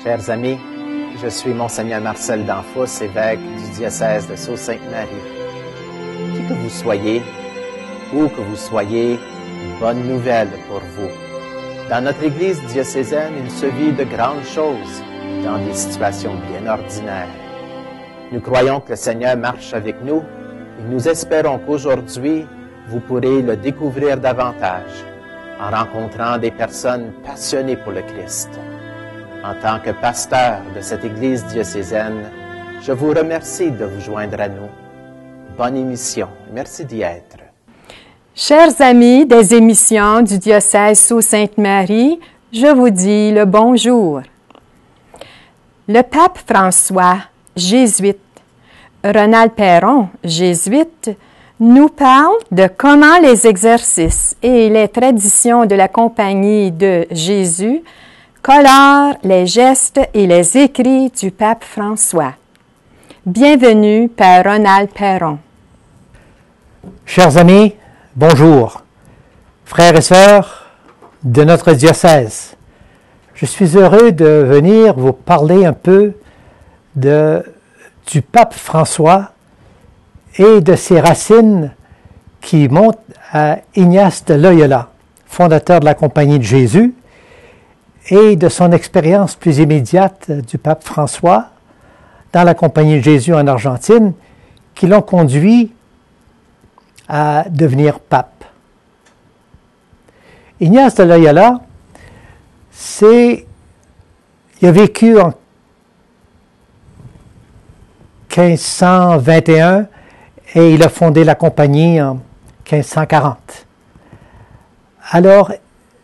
Chers amis, je suis Monseigneur Marcel Danfous, évêque du diocèse de Sault-Sainte-Marie. Qui que vous soyez, où que vous soyez, une bonne nouvelle pour vous. Dans notre Église diocésaine, il se vit de grandes choses dans des situations bien ordinaires. Nous croyons que le Seigneur marche avec nous et nous espérons qu'aujourd'hui, vous pourrez le découvrir davantage en rencontrant des personnes passionnées pour le Christ. En tant que pasteur de cette Église diocésaine, je vous remercie de vous joindre à nous. Bonne émission. Merci d'y être. Chers amis des émissions du diocèse Sault-Sainte-Marie, je vous dis le bonjour. Le pape François, jésuite, Ronald Perron, jésuite, nous parle de comment les exercices et les traditions de la Compagnie de Jésus colorent les gestes et les écrits du pape François. Bienvenue, Père Ronald Perron. Chers amis, bonjour. Frères et sœurs de notre diocèse, je suis heureux de venir vous parler un peu du pape François et de ses racines qui montent à Ignace de Loyola, fondateur de la Compagnie de Jésus, et de son expérience plus immédiate du pape François dans la Compagnie de Jésus en Argentine, qui l'ont conduit à devenir pape. Ignace de Loyola, il a vécu en 1521 et il a fondé la Compagnie en 1540. Alors,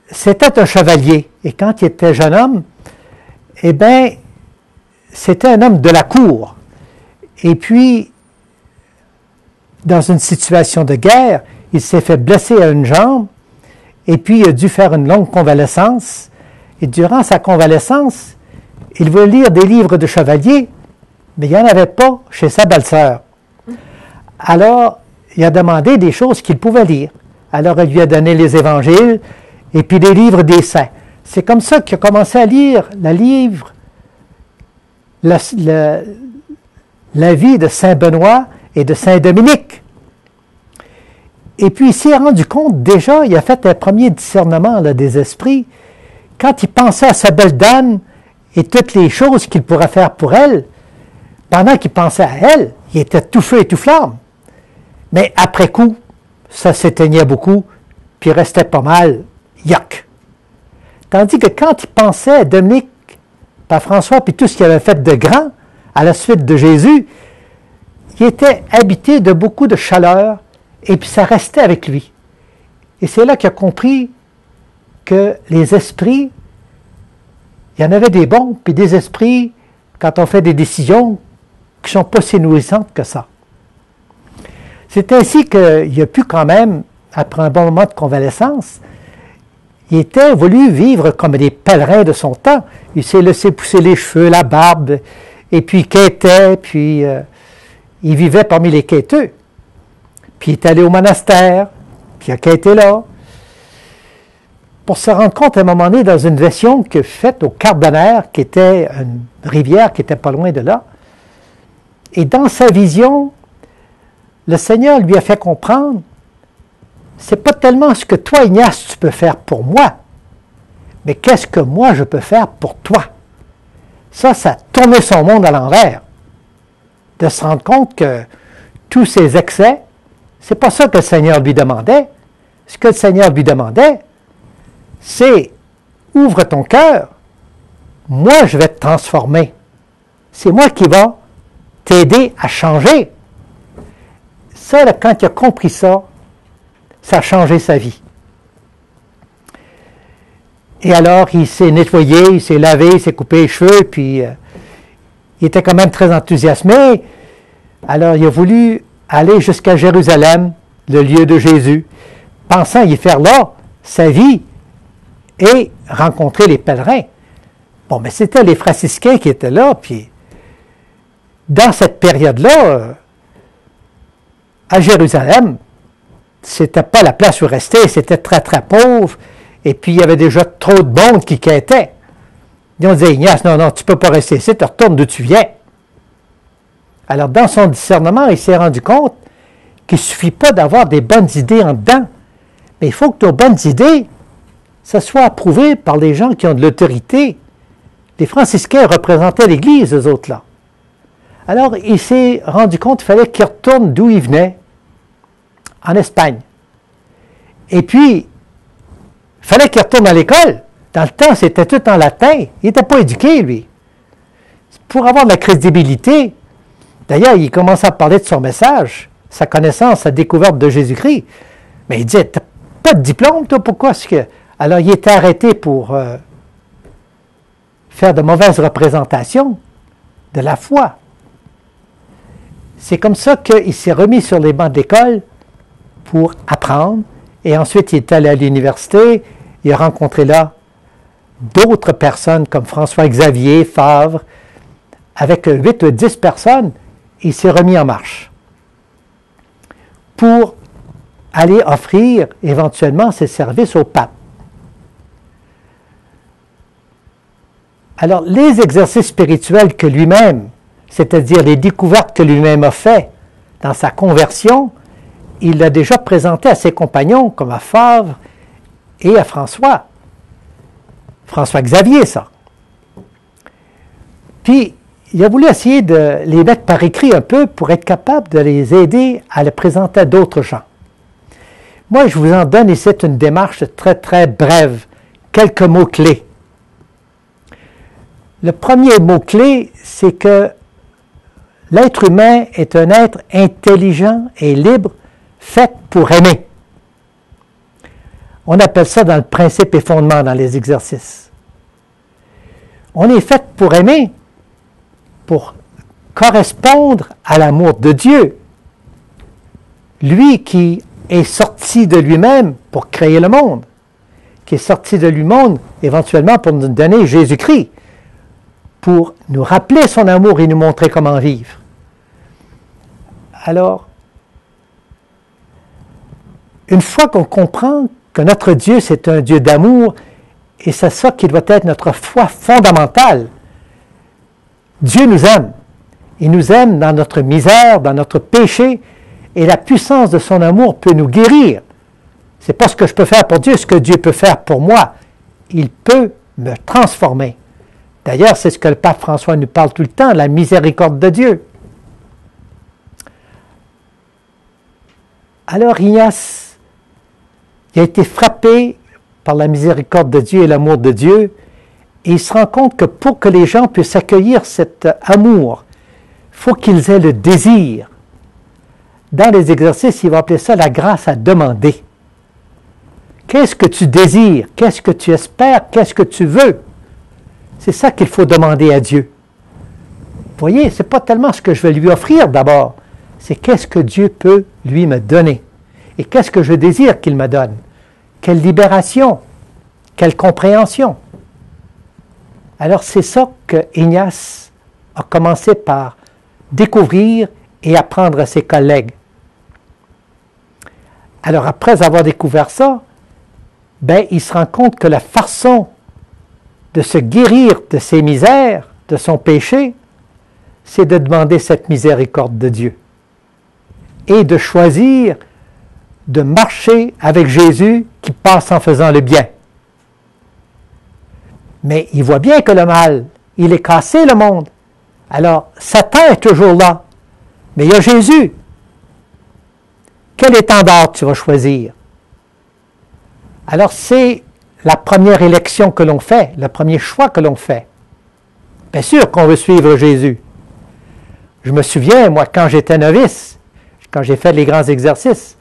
c'était un chevalier, et quand il était jeune homme, eh bien, c'était un homme de la cour. Et puis, dans une situation de guerre, il s'est fait blesser à une jambe, et puis il a dû faire une longue convalescence. Et durant sa convalescence, il voulait lire des livres de chevaliers, mais il n'y en avait pas chez sa belle-sœur. Alors, il a demandé des choses qu'il pouvait lire. Alors, elle lui a donné les évangiles, et puis les livres des saints. C'est comme ça qu'il a commencé à lire la vie de Saint Benoît et de Saint Dominique. Et puis il s'est rendu compte, déjà, il a fait un premier discernement là, des esprits, quand il pensait à sa belle dame et toutes les choses qu'il pourrait faire pour elle, pendant qu'il pensait à elle, il était tout feu et tout flamme. Mais après coup, ça s'éteignait beaucoup, puis il restait pas mal yuck. Tandis que quand il pensait à Dominique, par François, puis tout ce qu'il avait fait de grand à la suite de Jésus, il était habité de beaucoup de chaleur, et puis ça restait avec lui. Et c'est là qu'il a compris que les esprits, il y en avait des bons, puis des esprits, quand on fait des décisions, qui ne sont pas si nourrissantes que ça. C'est ainsi qu'il a pu quand même, après un bon moment de convalescence, il était voulu vivre comme des pèlerins de son temps. Il s'est laissé pousser les cheveux, la barbe, et puis il quêtait, puis il vivait parmi les quêteux. Puis il est allé au monastère, puis il a quêté là, pour se rendre compte à un moment donné dans une version que faite au Carbonnaire, qui était une rivière qui était pas loin de là. Et dans sa vision, le Seigneur lui a fait comprendre, c'est pas tellement ce que toi, Ignace, tu peux faire pour moi, mais qu'est-ce que moi je peux faire pour toi? Ça a tourné son monde à l'envers. De se rendre compte que tous ces excès, c'est pas ça que le Seigneur lui demandait. Ce que le Seigneur lui demandait, c'est ouvre ton cœur, moi je vais te transformer. C'est moi qui va t'aider à changer. Ça, là, quand il a compris ça, ça a changé sa vie. Et alors, il s'est nettoyé, il s'est lavé, il s'est coupé les cheveux, puis il était quand même très enthousiasmé. Alors, il a voulu aller jusqu'à Jérusalem, le lieu de Jésus, pensant y faire là sa vie et rencontrer les pèlerins. Bon, mais c'était les franciscains qui étaient là, puis dans cette période-là, à Jérusalem, c'était pas la place où rester, c'était très très pauvre, et puis il y avait déjà trop de monde qui quêtait. Ils ont dit, Ignace, non, non, tu ne peux pas rester ici, tu retournes d'où tu viens. Alors, dans son discernement, il s'est rendu compte qu'il ne suffit pas d'avoir des bonnes idées en dedans, mais il faut que nos bonnes idées, ça soit approuvé par les gens qui ont de l'autorité. Les franciscains représentaient l'Église, eux autres-là. Alors, il s'est rendu compte qu'il fallait qu'il retourne d'où il venait, en Espagne. Et puis, il fallait qu'il retourne à l'école. Dans le temps, c'était tout en latin. Il n'était pas éduqué, lui. Pour avoir de la crédibilité, d'ailleurs, il commençait à parler de son message, sa connaissance, sa découverte de Jésus-Christ. Mais il disait, tu n'as pas de diplôme, toi, pourquoi est-ce que... Alors, il était arrêté pour faire de mauvaises représentations de la foi. C'est comme ça qu'il s'est remis sur les bancs de l'école pour apprendre. Et ensuite, il est allé à l'université. Il a rencontré là d'autres personnes comme François-Xavier, Favre. Avec 8 ou 10 personnes, il s'est remis en marche pour aller offrir éventuellement ses services au pape. Alors, les exercices spirituels que lui-même, c'est-à-dire les découvertes que lui-même a fait dans sa conversion, il l'a déjà présenté à ses compagnons, comme à Favre et à François. François-Xavier, ça. Puis, il a voulu essayer de les mettre par écrit un peu pour être capable de les aider à le présenter à d'autres gens. Moi, je vous en donne ici une démarche très, très brève, quelques mots-clés. Le premier mot-clé, c'est que l'être humain est un être intelligent et libre, fait pour aimer. On appelle ça dans le principe et fondement dans les exercices. On est fait pour aimer, pour correspondre à l'amour de Dieu. Lui qui est sorti de lui-même pour créer le monde, qui est sorti de lui-même éventuellement pour nous donner Jésus-Christ, pour nous rappeler son amour et nous montrer comment vivre. Alors, une fois qu'on comprend que notre Dieu, c'est un Dieu d'amour, et c'est ça qui doit être notre foi fondamentale, Dieu nous aime. Il nous aime dans notre misère, dans notre péché, et la puissance de son amour peut nous guérir. Ce n'est pas ce que je peux faire pour Dieu, ce que Dieu peut faire pour moi. Il peut me transformer. D'ailleurs, c'est ce que le pape François nous parle tout le temps, la miséricorde de Dieu. Alors Ignace, il a été frappé par la miséricorde de Dieu et l'amour de Dieu, et il se rend compte que pour que les gens puissent accueillir cet amour, il faut qu'ils aient le désir. Dans les exercices, il va appeler ça la grâce à demander. Qu'est-ce que tu désires? Qu'est-ce que tu espères? Qu'est-ce que tu veux? C'est ça qu'il faut demander à Dieu. Vous voyez, ce n'est pas tellement ce que je vais lui offrir d'abord, c'est qu'est-ce que Dieu peut lui me donner. Et qu'est-ce que je désire qu'il me donne? Quelle libération? Quelle compréhension? Alors c'est ça que Ignace a commencé par découvrir et apprendre à ses collègues. Alors après avoir découvert ça, il se rend compte que la façon de se guérir de ses misères, de son péché, c'est de demander cette miséricorde de Dieu et de choisir de marcher avec Jésus qui passe en faisant le bien. Mais il voit bien que le mal, il est cassé le monde. Alors, Satan est toujours là, mais il y a Jésus. Quel étendard tu vas choisir? Alors, c'est la première élection que l'on fait, le premier choix que l'on fait. Bien sûr qu'on veut suivre Jésus. Je me souviens, moi, quand j'étais novice, quand j'ai fait les grands exercices,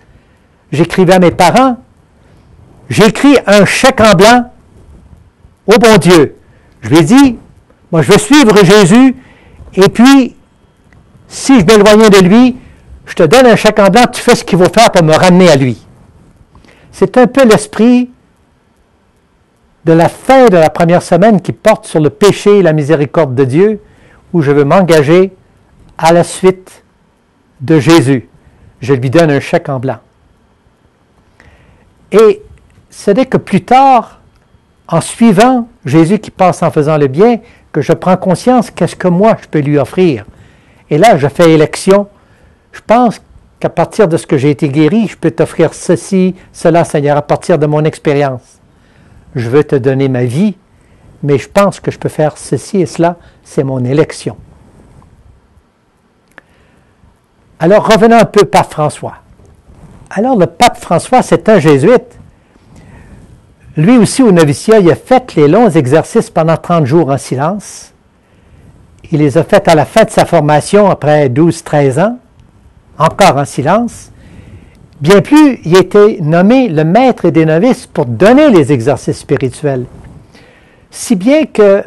j'écrivais à mes parents, j'écris un chèque en blanc au bon Dieu. Je lui ai dit, moi je veux suivre Jésus, et puis, si je m'éloignais de lui, je te donne un chèque en blanc, tu fais ce qu'il faut faire pour me ramener à lui. C'est un peu l'esprit de la fin de la première semaine qui porte sur le péché et la miséricorde de Dieu, où je veux m'engager à la suite de Jésus. Je lui donne un chèque en blanc. Et ce n'est que plus tard, en suivant Jésus qui passe en faisant le bien, que je prends conscience qu'est-ce que moi je peux lui offrir. Et là, je fais élection. Je pense qu'à partir de ce que j'ai été guéri, je peux t'offrir ceci, cela, Seigneur, à partir de mon expérience. Je veux te donner ma vie, mais je pense que je peux faire ceci et cela, c'est mon élection. Alors, revenons un peu au pape François. Alors, le pape François, c'est un jésuite. Lui aussi, au noviciat, il a fait les longs exercices pendant 30 jours en silence. Il les a faits à la fin de sa formation, après 12-13 ans, encore en silence. Bien plus, il a été nommé le maître des novices pour donner les exercices spirituels. Si bien que,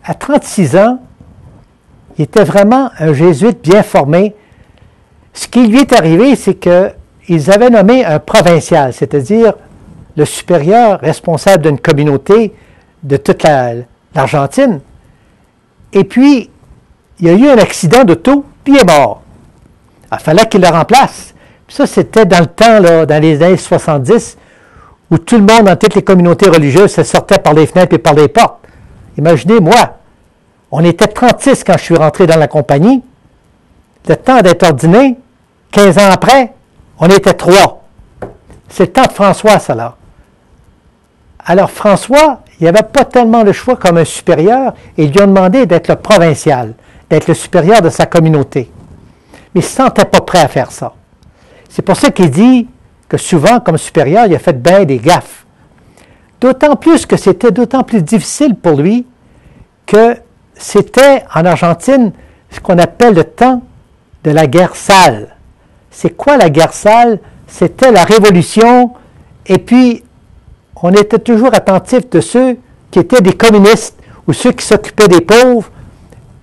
à 36 ans, il était vraiment un jésuite bien formé. Ce qui lui est arrivé, c'est qu'ils avaient nommé un provincial, c'est-à-dire le supérieur responsable d'une communauté de toute l'Argentine. Et puis, il y a eu un accident d'auto, puis il est mort. Il fallait qu'il le remplace. Puis ça, c'était dans le temps, là, dans les années 70, où tout le monde, dans toutes les communautés religieuses, se sortait par les fenêtres et par les portes. Imaginez, moi, on était 36 quand je suis rentré dans la compagnie. Le temps d'être ordonné, 15 ans après, on était 3. C'est le temps de François, ça là. Alors François, il n'avait pas tellement le choix comme un supérieur, et ils lui ont demandé d'être le provincial, d'être le supérieur de sa communauté. Mais il ne se sentait pas prêt à faire ça. C'est pour ça qu'il dit que souvent, comme supérieur, il a fait bien des gaffes. D'autant plus que c'était d'autant plus difficile pour lui que c'était en Argentine ce qu'on appelle le temps de la guerre sale. C'est quoi la guerre sale? C'était la révolution, et puis on était toujours attentif de ceux qui étaient des communistes ou ceux qui s'occupaient des pauvres,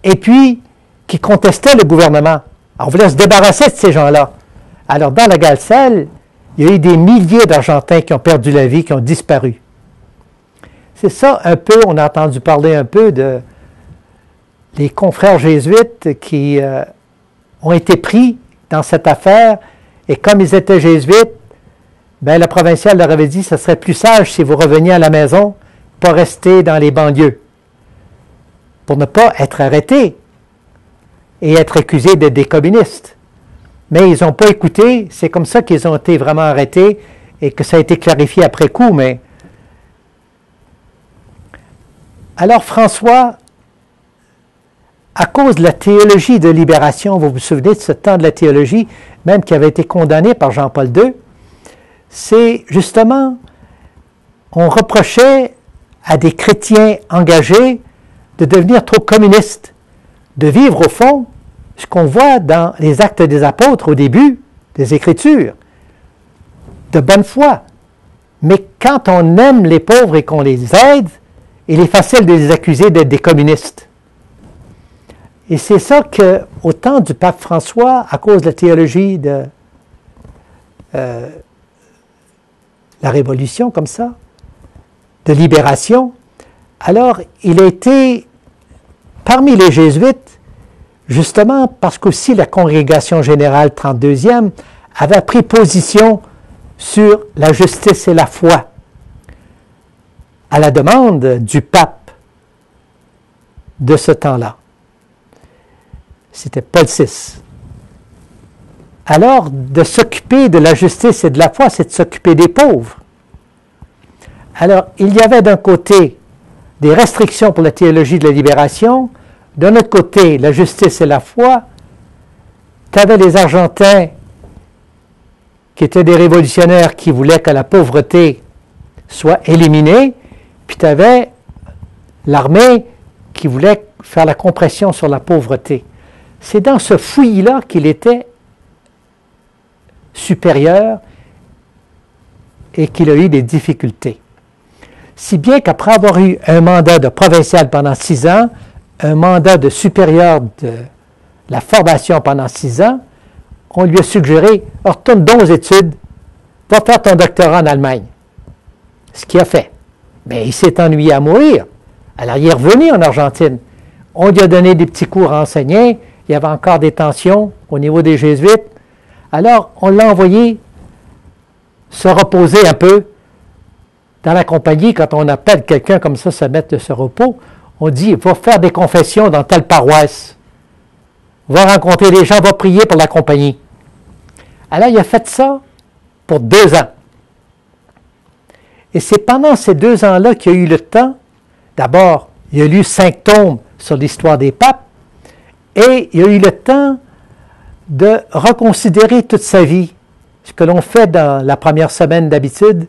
et puis qui contestaient le gouvernement. Alors, on voulait se débarrasser de ces gens-là. Alors, dans la guerre sale, il y a eu des milliers d'Argentins qui ont perdu la vie, qui ont disparu. C'est ça un peu, on a entendu parler un peu de les confrères jésuites qui ont été pris dans cette affaire, et comme ils étaient jésuites, ben, le provincial leur avait dit, ce serait plus sage si vous reveniez à la maison, pas rester dans les banlieues, pour ne pas être arrêtés et être accusés d'être des communistes. Mais ils n'ont pas écouté, c'est comme ça qu'ils ont été vraiment arrêtés, et que ça a été clarifié après coup, mais... Alors François, à cause de la théologie de libération, vous vous souvenez de ce temps de la théologie, même qui avait été condamné par Jean-Paul II, c'est justement, on reprochait à des chrétiens engagés de devenir trop communistes, de vivre au fond ce qu'on voit dans les Actes des Apôtres au début des Écritures, de bonne foi. Mais quand on aime les pauvres et qu'on les aide, il est facile de les accuser d'être des communistes. Et c'est ça qu'au temps du pape François, à cause de la théologie de la Révolution, comme ça, de libération, alors il a été parmi les jésuites, justement parce qu'aussi la Congrégation générale 32e avait pris position sur la justice et la foi, à la demande du pape de ce temps-là. C'était Paul VI. Alors, de s'occuper de la justice et de la foi, c'est de s'occuper des pauvres. Alors, il y avait d'un côté des restrictions pour la théologie de la libération, d'un autre côté, la justice et la foi. Tu avais les Argentins qui étaient des révolutionnaires qui voulaient que la pauvreté soit éliminée, puis tu avais l'armée qui voulait faire la compression sur la pauvreté. C'est dans ce fouillis-là qu'il était supérieur et qu'il a eu des difficultés. Si bien qu'après avoir eu un mandat de provincial pendant 6 ans, un mandat de supérieur de la formation pendant 6 ans, on lui a suggéré « Retourne donc aux études, va faire ton doctorat en Allemagne. » Ce qu'il a fait. Mais il s'est ennuyé à mourir. Alors il est revenu en Argentine. On lui a donné des petits cours à enseigner. Il y avait encore des tensions au niveau des jésuites. Alors on l'a envoyé se reposer un peu dans la compagnie, quand on appelle quelqu'un comme ça se mettre de ce repos, on dit, il va faire des confessions dans telle paroisse. Va rencontrer les gens, va prier pour la compagnie. Alors, il a fait ça pour 2 ans. Et c'est pendant ces 2 ans-là qu'il a eu le temps. D'abord, il a lu 5 tomes sur l'histoire des papes et il a eu le temps de reconsidérer toute sa vie, ce que l'on fait dans la première semaine d'habitude,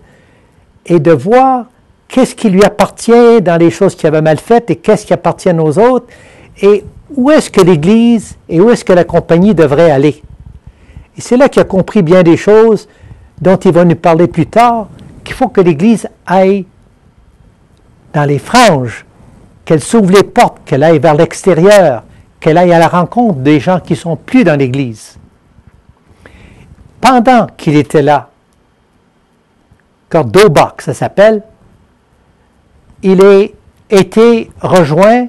et de voir qu'est-ce qui lui appartient dans les choses qu'il avait mal faites et qu'est-ce qui appartient aux autres, et où est-ce que l'Église et où est-ce que la compagnie devrait aller. Et c'est là qu'il a compris bien des choses dont il va nous parler plus tard, qu'il faut que l'Église aille dans les franges, qu'elle s'ouvre les portes, qu'elle aille vers l'extérieur, qu'elle aille à la rencontre des gens qui ne sont plus dans l'Église. Pendant qu'il était là, Cordoba, ça s'appelle, il a été rejoint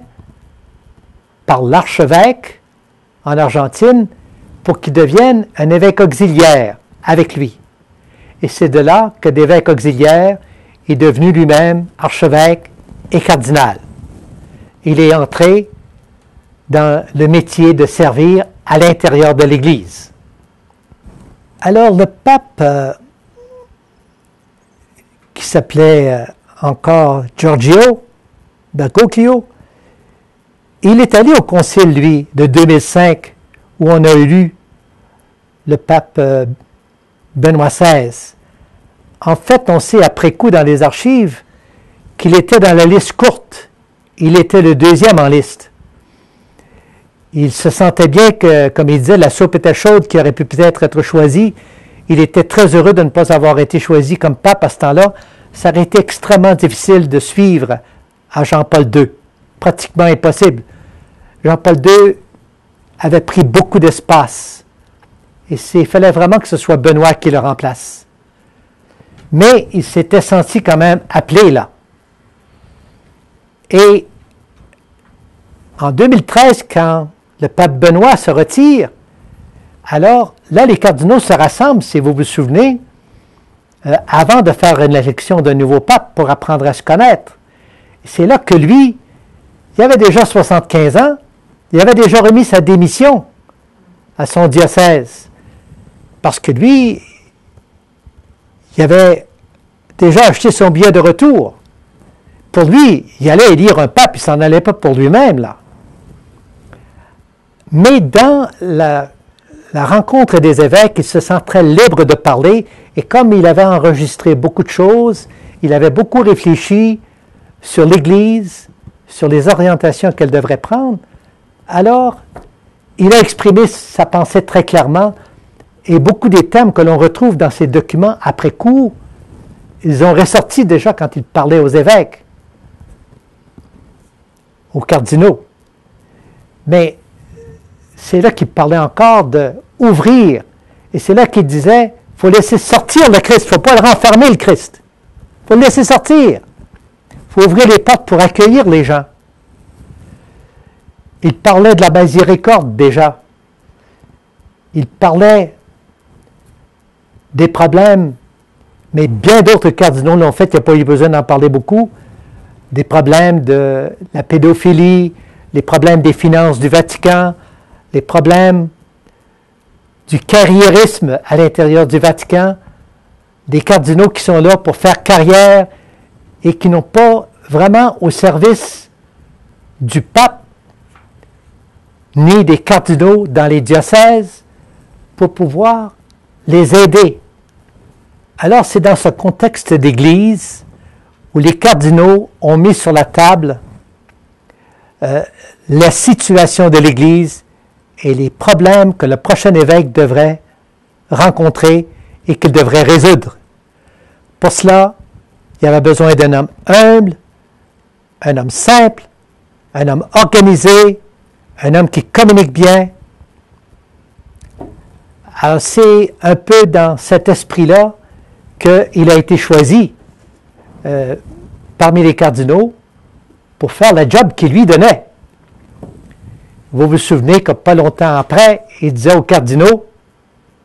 par l'archevêque en Argentine pour qu'il devienne un évêque auxiliaire avec lui. Et c'est de là que d'évêque auxiliaire est devenu lui-même archevêque et cardinal. Il est entré dans le métier de servir à l'intérieur de l'Église. Alors le pape, qui s'appelait encore Giorgio Bergoglio, il est allé au concile, lui, de 2005, où on a élu le pape Benoît XVI. En fait, on sait après coup dans les archives qu'il était dans la liste courte. Il était le 2e en liste. Il se sentait bien que, comme il disait, la soupe était chaude, qui aurait pu peut-être être choisie. Il était très heureux de ne pas avoir été choisi comme pape à ce temps-là. Ça aurait été extrêmement difficile de suivre à Jean-Paul II. Pratiquement impossible. Jean-Paul II avait pris beaucoup d'espace. Et il fallait vraiment que ce soit Benoît qui le remplace. Mais il s'était senti quand même appelé là. Et en 2013, quand le pape Benoît se retire, alors là, les cardinaux se rassemblent, si vous vous souvenez, avant de faire une élection d'un nouveau pape pour apprendre à se connaître. C'est là que lui, il avait déjà 75 ans, il avait déjà remis sa démission à son diocèse. Parce que lui, il avait déjà acheté son billet de retour. Pour lui, il allait élire un pape, il ne s'en allait pas pour lui-même, là. Mais dans la rencontre des évêques, il se sent très libre de parler, et comme il avait enregistré beaucoup de choses, il avait beaucoup réfléchi sur l'Église, sur les orientations qu'elle devrait prendre, alors il a exprimé sa pensée très clairement, et beaucoup des thèmes que l'on retrouve dans ces documents après coup, ils ont ressorti déjà quand il parlait aux évêques, aux cardinaux. Mais c'est là qu'il parlait encore d'ouvrir. Et c'est là qu'il disait, il faut laisser sortir le Christ, il ne faut pas le renfermer, le Christ. Il faut le laisser sortir. Il faut ouvrir les portes pour accueillir les gens. Il parlait de la miséricorde déjà. Il parlait des problèmes, mais bien d'autres cardinaux l'ont fait, il n'y a pas eu besoin d'en parler beaucoup, des problèmes de la pédophilie, les problèmes des finances du Vatican, les problèmes du carriérisme à l'intérieur du Vatican, des cardinaux qui sont là pour faire carrière et qui n'ont pas vraiment au service du pape, ni des cardinaux dans les diocèses, pour pouvoir les aider. Alors c'est dans ce contexte d'Église où les cardinaux ont mis sur la table la situation de l'Église et les problèmes que le prochain évêque devrait rencontrer et qu'il devrait résoudre. Pour cela, il y avait besoin d'un homme humble, un homme simple, un homme organisé, un homme qui communique bien. Alors c'est un peu dans cet esprit-là qu'il a été choisi parmi les cardinaux pour faire le job qu'il lui donnait. Vous vous souvenez que pas longtemps après, il disait aux cardinaux,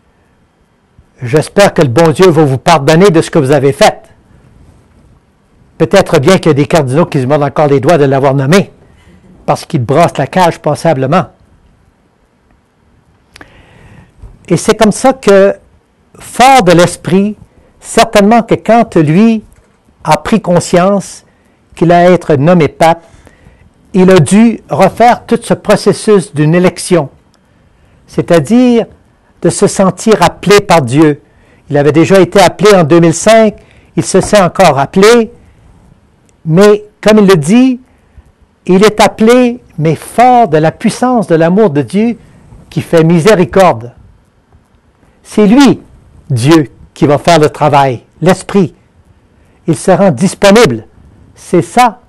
« J'espère que le bon Dieu va vous pardonner de ce que vous avez fait. » Peut-être bien qu'il y a des cardinaux qui se mordent encore les doigts de l'avoir nommé, parce qu'il brasse la cage passablement. Et c'est comme ça que, fort de l'esprit, certainement que quand lui a pris conscience qu'il allait être nommé pape, il a dû refaire tout ce processus d'une élection, c'est-à-dire de se sentir appelé par Dieu. Il avait déjà été appelé en 2005, il se sent encore appelé, mais comme il le dit, il est appelé, mais fort de la puissance de l'amour de Dieu qui fait miséricorde. C'est lui, Dieu, qui va faire le travail, l'Esprit. Il se rend disponible. C'est ça,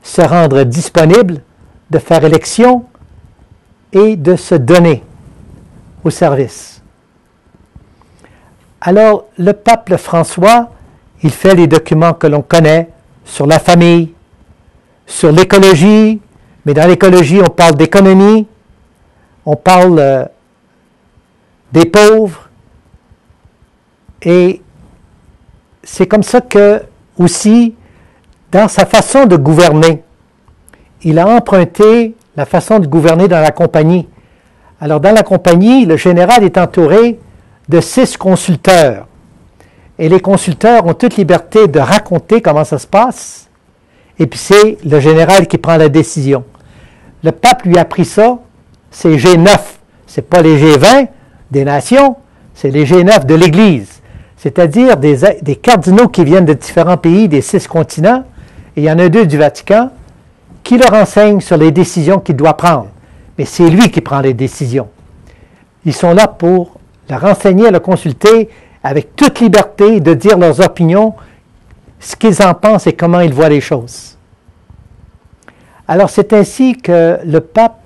se rendre disponible, de faire élection et de se donner au service. Alors, le pape François, il fait les documents que l'on connaît sur la famille, sur l'écologie, mais dans l'écologie, on parle d'économie, on parle des pauvres, et c'est comme ça que, aussi, dans sa façon de gouverner, il a emprunté la façon de gouverner dans la compagnie. Alors, dans la compagnie, le général est entouré de 6 consulteurs. Et les consulteurs ont toute liberté de raconter comment ça se passe. Et puis, c'est le général qui prend la décision. Le pape lui a pris ça, c'est G9. Ce n'est pas les G20 des nations, c'est les G9 de l'Église. C'est-à-dire des cardinaux qui viennent de différents pays, des 6 continents, et il y en a 2 du Vatican, qui leur enseignent sur les décisions qu'il doit prendre. Mais c'est lui qui prend les décisions. Ils sont là pour le renseigner, le consulter, avec toute liberté de dire leurs opinions, ce qu'ils en pensent et comment ils voient les choses. Alors c'est ainsi que le pape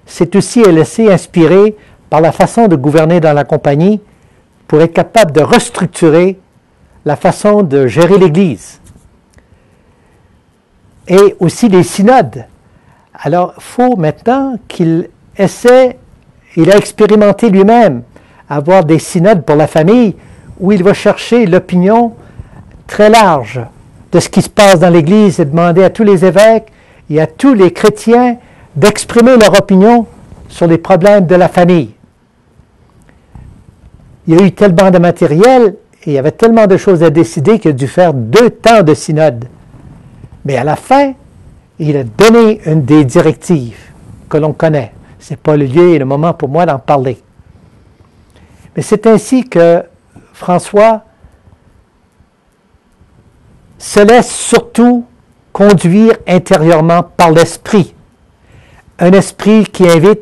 s'est aussi laissé inspirer par la façon de gouverner dans la compagnie pour être capable de restructurer la façon de gérer l'Église. Et aussi les synodes. Alors, il faut maintenant qu'il essaie, il a expérimenté lui-même, avoir des synodes pour la famille où il va chercher l'opinion très large de ce qui se passe dans l'Église et demander à tous les évêques et à tous les chrétiens d'exprimer leur opinion sur les problèmes de la famille. Il y a eu tellement de matériel et il y avait tellement de choses à décider qu'il a dû faire 2 temps de synode. Mais à la fin, il a donné une des directives que l'on connaît. Ce n'est pas le lieu et le moment pour moi d'en parler. Mais c'est ainsi que François se laisse surtout conduire intérieurement par l'esprit. Un esprit qui invite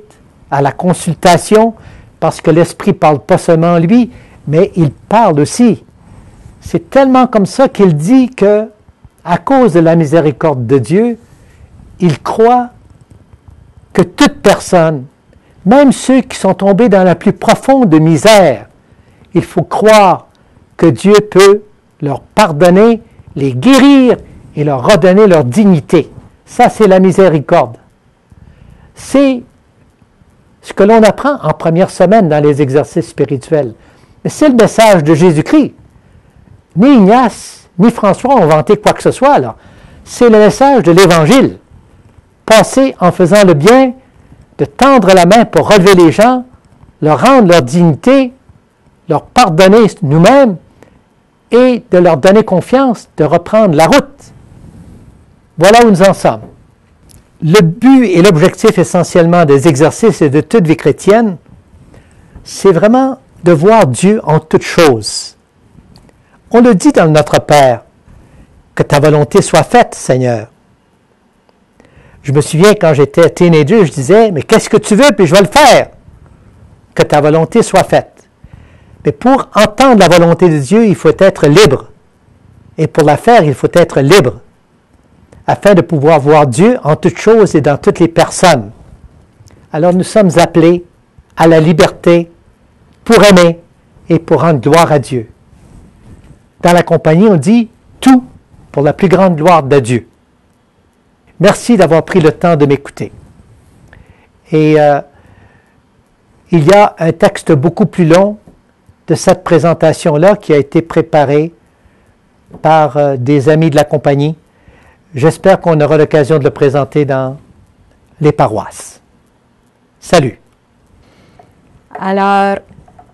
à la consultation, parce que l'esprit ne parle pas seulement lui, mais il parle aussi. C'est tellement comme ça qu'il dit que, à cause de la miséricorde de Dieu, il croit que toute personne, même ceux qui sont tombés dans la plus profonde misère, il faut croire que Dieu peut leur pardonner, les guérir et leur redonner leur dignité. Ça, c'est la miséricorde. C'est ce que l'on apprend en première semaine dans les exercices spirituels. Mais c'est le message de Jésus-Christ. Ni Ignace, ni François ont vanté quoi que ce soit, là. C'est le message de l'Évangile. Passer en faisant le bien, de tendre la main pour relever les gens, leur rendre leur dignité, leur pardonner nous-mêmes et de leur donner confiance de reprendre la route. Voilà où nous en sommes. Le but et l'objectif essentiellement des exercices et de toute vie chrétienne, c'est vraiment de voir Dieu en toutes choses. On le dit dans Notre Père, que ta volonté soit faite, Seigneur. Je me souviens quand j'étais teenager, je disais, mais qu'est-ce que tu veux, puis je vais le faire. Que ta volonté soit faite. Mais pour entendre la volonté de Dieu, il faut être libre. Et pour la faire, il faut être libre. Afin de pouvoir voir Dieu en toutes choses et dans toutes les personnes. Alors nous sommes appelés à la liberté pour aimer et pour rendre gloire à Dieu. Dans la compagnie, on dit tout pour la plus grande gloire de Dieu. Merci d'avoir pris le temps de m'écouter. Et il y a un texte beaucoup plus long de cette présentation-là qui a été préparé par des amis de la compagnie. J'espère qu'on aura l'occasion de le présenter dans les paroisses. Salut! Alors,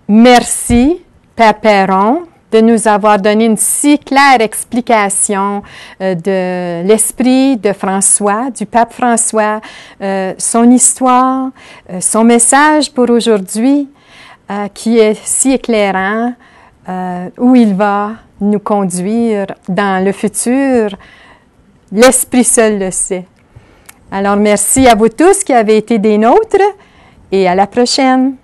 merci, Père Perron, de nous avoir donné une si claire explication de l'esprit de François, du pape François, son histoire, son message pour aujourd'hui, qui est si éclairant, où il va nous conduire dans le futur. L'Esprit seul le sait. Alors, merci à vous tous qui avez été des nôtres et à la prochaine.